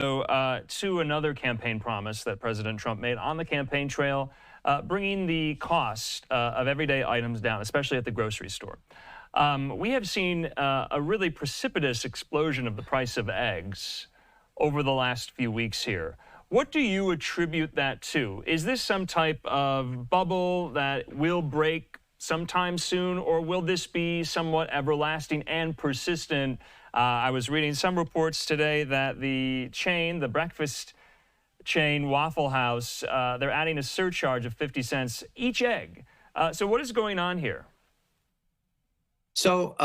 To another campaign promise that President Trump made on the campaign trail, bringing the cost of everyday items down, especially at the grocery store. We have seen a really precipitous explosion of the price of eggs over the last few weeks here. What do you attribute that to? Is this some type of bubble that will break sometime soon, or will this be somewhat everlasting and persistent? I was reading some reports today that the breakfast chain, Waffle House, they're adding a surcharge of 50 cents each egg. So what is going on here? So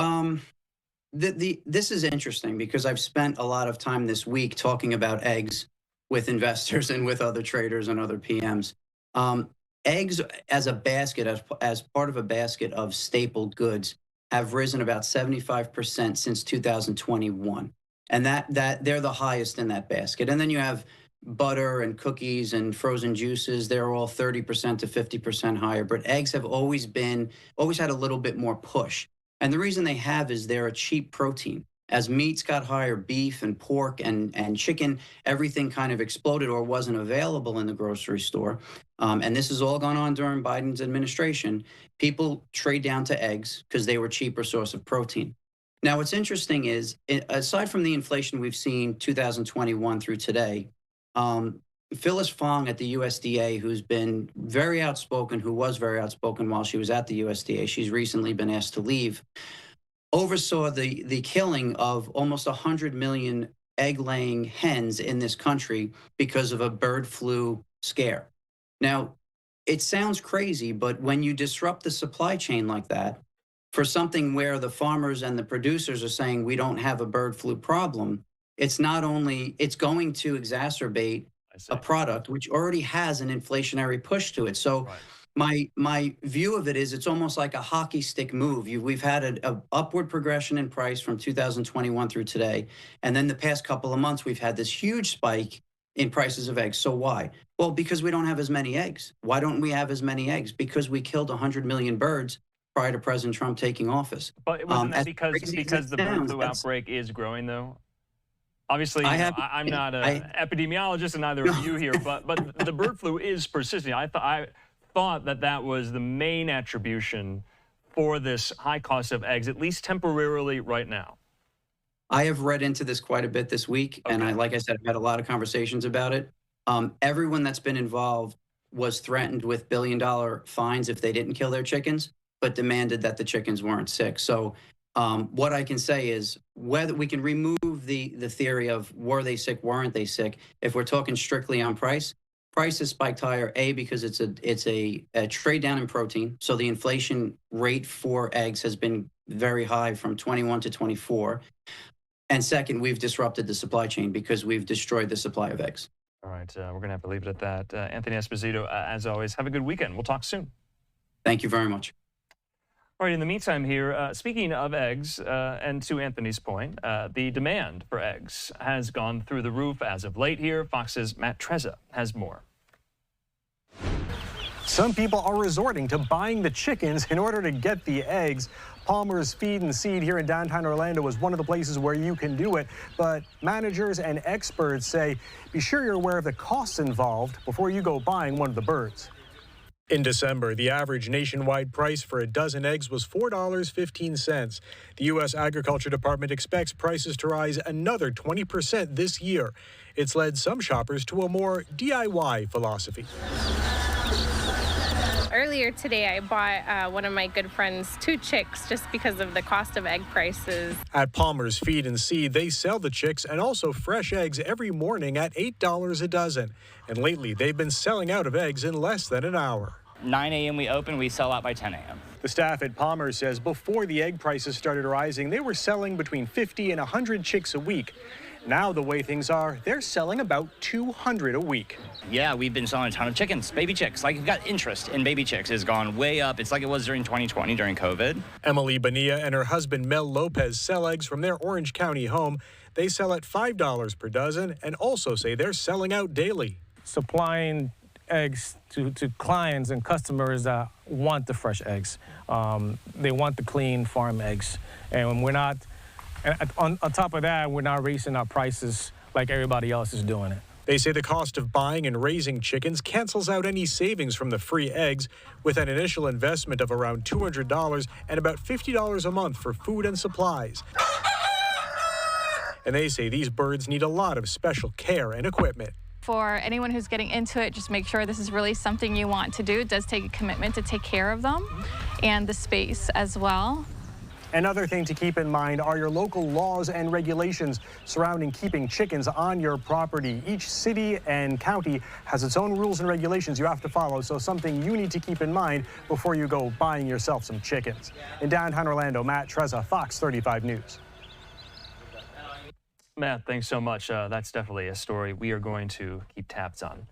this is interesting because I've spent a lot of time this week talking about eggs with investors and with other traders and other PMs. Eggs as a basket, as part of a basket of staple goods, have risen about 75% since 2021. And that they're the highest in that basket. And then you have butter and cookies and frozen juices. They're all 30% to 50% higher. But eggs have always had a little bit more push. And the reason they have is they're a cheap protein. As meats got higher, beef and pork and chicken, everything kind of exploded or wasn't available in the grocery store. And this has all gone on during Biden's administration. People trade down to eggs because they were a cheaper source of protein. Now, what's interesting is, aside from the inflation we've seen 2021 through today, Phyllis Fong at the USDA, who's been very outspoken, who was very outspoken while she was at the USDA, she's recently been asked to leave, oversaw the killing of almost 100 million egg-laying hens in this country because of a bird flu scare. Now, it sounds crazy, but when you disrupt the supply chain like that, for something where the farmers and the producers are saying we don't have a bird flu problem, it's going to exacerbate a product which already has an inflationary push to it. So my view of it is it's almost like a hockey stick move. We've had an upward progression in price from 2021 through today. And then the past couple of months, we've had this huge spike in prices of eggs. So why? Well, because we don't have as many eggs. Why don't we have as many eggs? Because we killed 100 million birds prior to President Trump taking office. But wasn't that because the bird flu outbreak is growing, though? Obviously, I'm not an epidemiologist, and neither are you here, but the bird flu is persisting. I thought that was the main attribution for this high cost of eggs, at least temporarily right now. I have read into this quite a bit this week, and like I said, I've had a lot of conversations about it. Everyone that's been involved was threatened with billion-dollar fines if they didn't kill their chickens, but demanded that the chickens weren't sick. So what I can say is whether we can remove the theory of were they sick, weren't they sick, if we're talking strictly on price has spiked higher, because it's a trade down in protein. So the inflation rate for eggs has been very high from 21 to 24. And second, we've disrupted the supply chain because we've destroyed the supply of eggs. All right, we're going to have to leave it at that. Anthony Esposito, as always, have a good weekend. We'll talk soon. Thank you very much. All right, in the meantime here, speaking of eggs, and to Anthony's point, the demand for eggs has gone through the roof as of late here. Fox's Matt Trezza has more. Some people are resorting to buying the chickens in order to get the eggs. Palmer's Feed and Seed here in downtown Orlando is one of the places where you can do it. But managers and experts say be sure you're aware of the costs involved before you go buying one of the birds. In December, the average nationwide price for a dozen eggs was $4.15. The U.S. Agriculture Department expects prices to rise another 20% this year. It's led some shoppers to a more DIY philosophy. Earlier today, I bought one of my good friends 2 chicks just because of the cost of egg prices. At Palmer's Feed and Seed, they sell the chicks and also fresh eggs every morning at $8 a dozen. And lately, they've been selling out of eggs in less than an hour. 9 a.m. we open, we sell out by 10 a.m. The staff at Palmer says before the egg prices started rising, they were selling between 50 and 100 chicks a week. Now, the way things are, they're selling about 200 a week. Yeah, we've been selling a ton of chickens, baby chicks. Like, we've got interest in baby chicks has gone way up. It's like it was during 2020, during COVID. Emily Bonilla and her husband Mel Lopez sell eggs from their Orange County home. They sell at $5 per dozen and also say they're selling out daily. Supplying eggs to clients and customers that want the fresh eggs. They want the clean farm eggs. And we're not, on top of that, we're not raising our prices like everybody else is doing it. They say the cost of buying and raising chickens cancels out any savings from the free eggs, with an initial investment of around $200 and about $50 a month for food and supplies. And they say these birds need a lot of special care and equipment. For anyone who's getting into it, just make sure this is really something you want to do. It does take a commitment to take care of them and the space as well. Another thing to keep in mind are your local laws and regulations surrounding keeping chickens on your property. Each city and county has its own rules and regulations you have to follow, so something you need to keep in mind before you go buying yourself some chickens. In downtown Orlando, Matt Trezza, Fox 35 News. Matt, thanks so much. That's definitely a story we are going to keep tabs on.